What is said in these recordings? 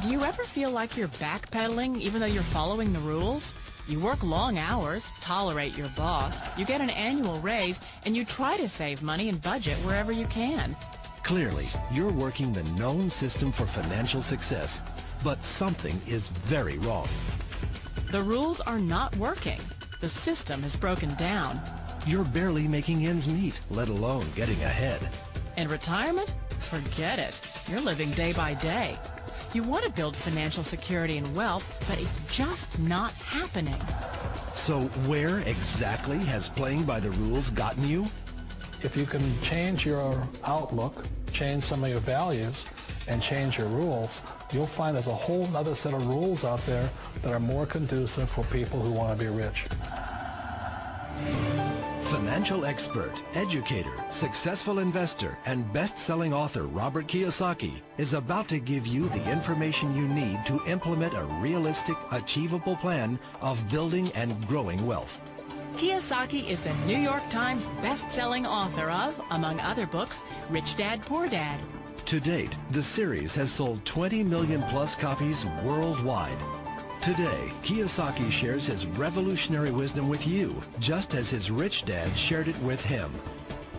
Do you ever feel like you're backpedaling even though you're following the rules? You work long hours, tolerate your boss, you get an annual raise, and you try to save money and budget wherever you can. Clearly, you're working the known system for financial success, but something is very wrong. The rules are not working. The system has broken down. You're barely making ends meet, let alone getting ahead. And retirement? Forget it. You're living day by day. You want to build financial security and wealth, but it's just not happening. So where exactly has playing by the rules gotten you? If you can change your outlook, change some of your values, and change your rules, you'll find there's a whole other set of rules out there that are more conducive for people who want to be rich. Financial expert, educator, successful investor, and best-selling author Robert Kiyosaki is about to give you the information you need to implement a realistic, achievable plan of building and growing wealth. Kiyosaki is the New York Times best-selling author of, among other books, Rich Dad, Poor Dad. To date, the series has sold 20 million plus copies worldwide. Today, Kiyosaki shares his revolutionary wisdom with you, just as his rich dad shared it with him.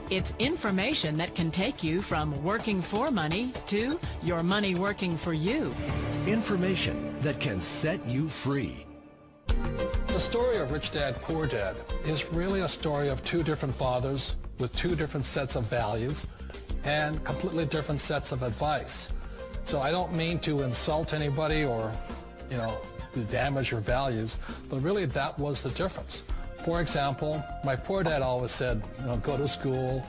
It's information that can take you from working for money to your money working for you. Information that can set you free. The story of Rich Dad, Poor Dad is really a story of two different fathers with two different sets of values and completely different sets of advice. So I don't mean to insult anybody or, damage your values, but really that was the difference. For example, my poor dad always said, go to school,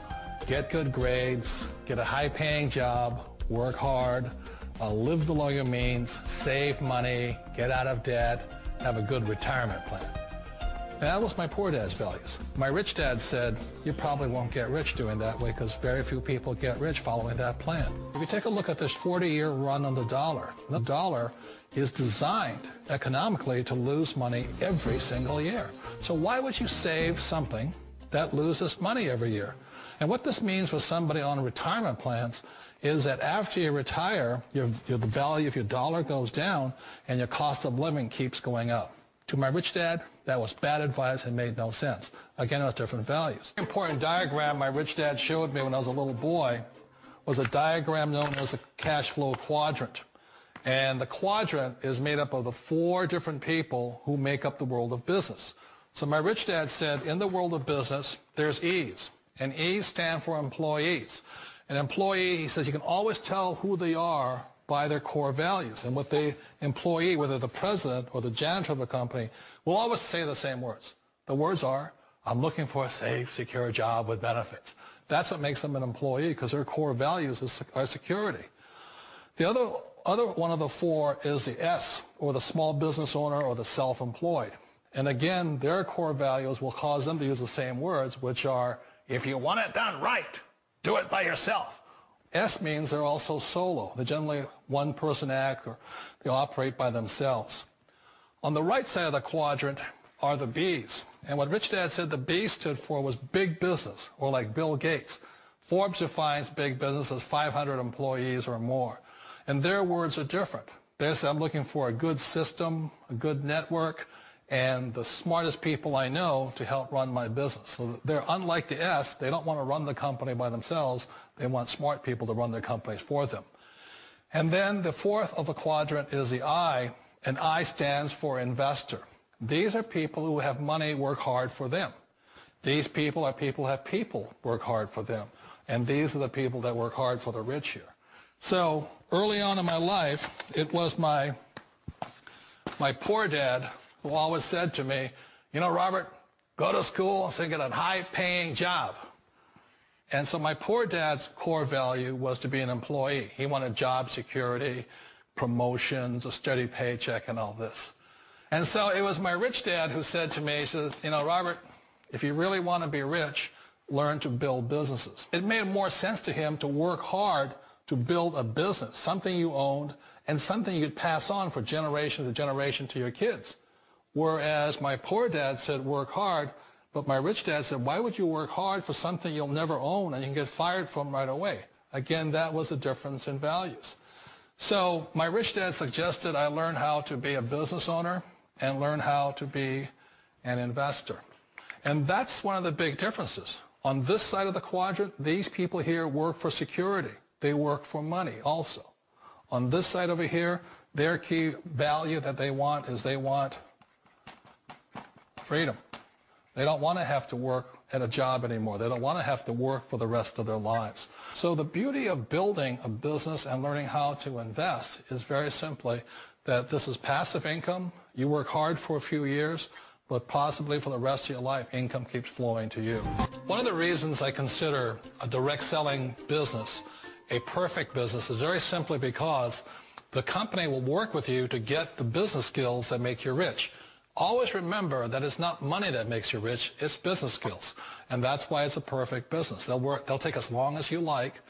get good grades, get a high-paying job, work hard, live below your means, save money, get out of debt, have a good retirement plan. And that was my poor dad's values. My rich dad said, you probably won't get rich doing that way because very few people get rich following that plan. If you take a look at this 40-year run on the dollar is designed economically to lose money every single year. So why would you save something that loses money every year? And what this means for somebody on retirement plans is that after you retire, the value of your dollar goes down and your cost of living keeps going up. To my rich dad, that was bad advice and made no sense. Again, it was different values. An important diagram my rich dad showed me when I was a little boy was a diagram known as a cash flow quadrant. And the quadrant is made up of the four different people who make up the world of business. So my rich dad said, in the world of business, there's E's. And E's stand for employees. An employee, he says, you can always tell who they are by their core values. And with the employee, whether the president or the janitor of the company, will always say the same words. The words are, I'm looking for a safe, secure job with benefits. That's what makes them an employee, because their core values are security. The other one of the four is the S, or the small business owner or the self-employed. And again, their core values will cause them to use the same words, which are, if you want it done right, do it by yourself. S means they're also solo. They're generally one-person act, or they operate by themselves. On the right side of the quadrant are the B's. And what Rich Dad said the B stood for was big business, or like Bill Gates. Forbes defines big business as 500 employees or more. And their words are different. They say, I'm looking for a good system, a good network, and the smartest people I know to help run my business. So they're unlike the S. They don't want to run the company by themselves. They want smart people to run their companies for them. And then the fourth of the quadrant is the I, and I stands for investor. These are people who have money work hard for them. These people are people who have people work hard for them. And these are the people that work hard for the rich here. So early on in my life, it was my poor dad who always said to me, Robert, go to school so you get a high-paying job. And so my poor dad's core value was to be an employee. He wanted job security, promotions, a steady paycheck, and all this. And so it was my rich dad who said to me, he says, Robert, if you really want to be rich, learn to build businesses. It made more sense to him to work hard to build a business, something you owned, and something you could pass on for generation to generation to your kids. Whereas my poor dad said work hard, but my rich dad said, why would you work hard for something you'll never own and you can get fired from right away? Again, that was a difference in values. So my rich dad suggested I learn how to be a business owner and learn how to be an investor. And that's one of the big differences. On this side of the quadrant, these people here work for security. They work for money also. On this side over here, their key value that they want is they want freedom. They don't want to have to work at a job anymore. They don't want to have to work for the rest of their lives. So the beauty of building a business and learning how to invest is very simply that this is passive income. You work hard for a few years, but possibly for the rest of your life, income keeps flowing to you. One of the reasons I consider a direct selling business a perfect business is very simply because the company will work with you to get the business skills that make you rich. Always remember that it's not money that makes you rich, it's business skills. And that's why it's a perfect business. They'll take as long as you like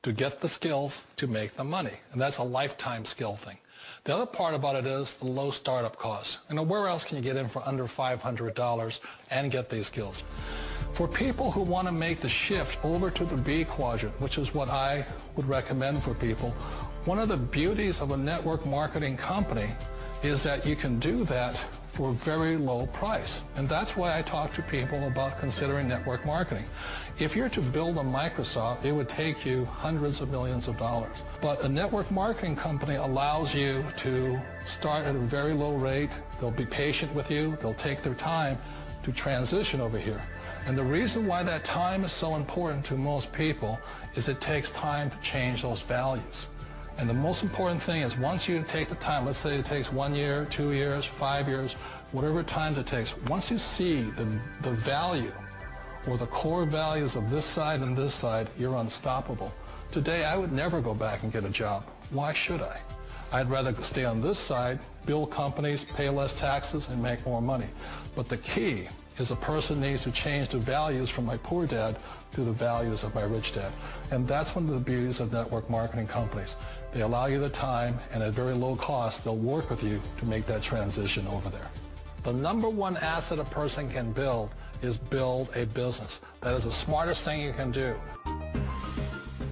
to get the skills to make the money. And that's a lifetime skill thing. The other part about it is the low startup cost. Where else can you get in for under $500 and get these skills? For people who want to make the shift over to the B quadrant, which is what I would recommend for people, one of the beauties of a network marketing company is that you can do that for a very low price. And that's why I talk to people about considering network marketing. If you're to build a Microsoft, it would take you hundreds of millions of dollars. But a network marketing company allows you to start at a very low rate. They'll be patient with you. They'll take their time to transition over here. And the reason why that time is so important to most people is it takes time to change those values. And the most important thing is once you take the time, let's say it takes 1 year, 2 years, 5 years, whatever time it takes, once you see the value or the core values of this side and this side, you're unstoppable. Today, I would never go back and get a job. Why should I? I'd rather stay on this side, build companies, pay less taxes, and make more money. But the key is a person needs to change the values from my poor dad to the values of my rich dad. And that's one of the beauties of network marketing companies. They allow you the time, and at very low cost, they'll work with you to make that transition over there. The number one asset a person can build is build a business. That is the smartest thing you can do.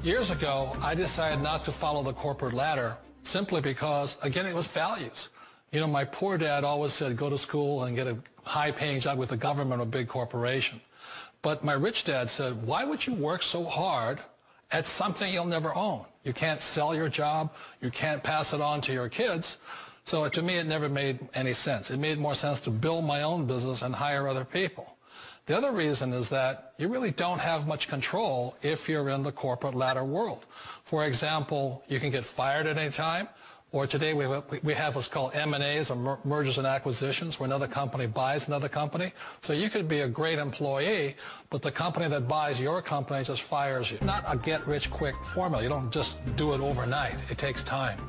Years ago, I decided not to follow the corporate ladder simply because, again, it was values. My poor dad always said, go to school and get a high-paying job with the government or a big corporation. But my rich dad said, why would you work so hard at something you'll never own? You can't sell your job. You can't pass it on to your kids. So to me, it never made any sense. It made more sense to build my own business and hire other people. The other reason is that you really don't have much control if you're in the corporate ladder world. For example, you can get fired at any time. Or today we have what's called M&As, or mergers and acquisitions, where another company buys another company. So you could be a great employee, but the company that buys your company just fires you. Not a get-rich-quick formula. You don't just do it overnight. It takes time.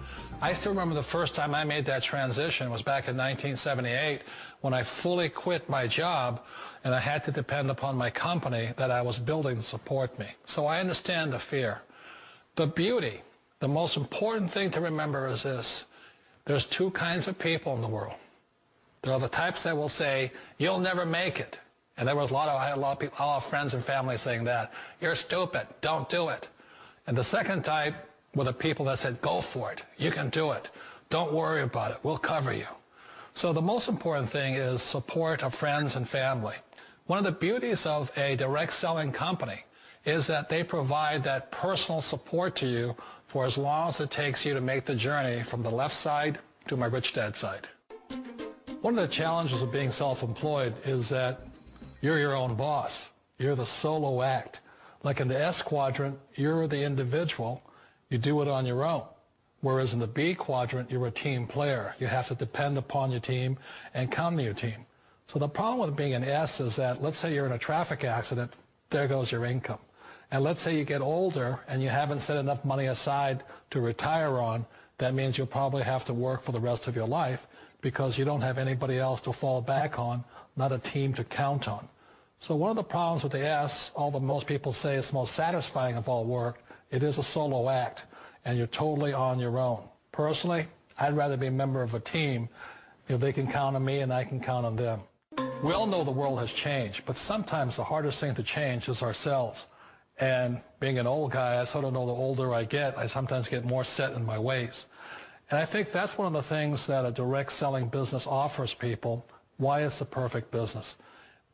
I still remember the first time I made that transition was back in 1978 when I fully quit my job and I had to depend upon my company that I was building to support me. So I understand the fear. The beauty. The most important thing to remember is this. There's two kinds of people in the world. There are the types that will say, you'll never make it. And I had a lot of people, a lot of friends and family saying that. You're stupid. Don't do it. And the second type were the people that said, go for it. You can do it. Don't worry about it. We'll cover you. So the most important thing is support of friends and family. One of the beauties of a direct selling company is that they provide that personal support to you for as long as it takes you to make the journey from the left side to my rich dad side. One of the challenges of being self-employed is that you're your own boss. You're the solo act. Like in the S quadrant, you're the individual. You do it on your own. Whereas in the B quadrant, you're a team player. You have to depend upon your team and count on your team. So the problem with being an S is that, let's say you're in a traffic accident, there goes your income. And let's say you get older and you haven't set enough money aside to retire on, that means you'll probably have to work for the rest of your life because you don't have anybody else to fall back on, not a team to count on. So one of the problems with the S, although most people say it's the most satisfying of all work, it is a solo act and you're totally on your own. Personally, I'd rather be a member of a team. They can count on me and I can count on them. We all know the world has changed, but sometimes the hardest thing to change is ourselves. And being an old guy, I sort of know the older I get, I sometimes get more set in my ways. And I think that's one of the things that a direct selling business offers people, why it's the perfect business.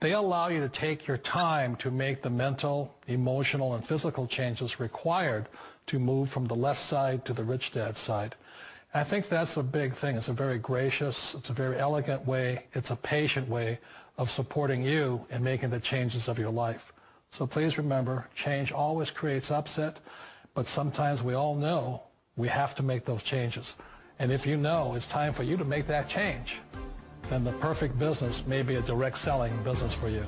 They allow you to take your time to make the mental, emotional, and physical changes required to move from the left side to the rich dad side. And I think that's a big thing. It's a very gracious, it's a very elegant way, it's a patient way of supporting you in making the changes of your life. So please remember, change always creates upset, but sometimes we all know we have to make those changes. And if you know it's time for you to make that change, then the perfect business may be a direct selling business for you.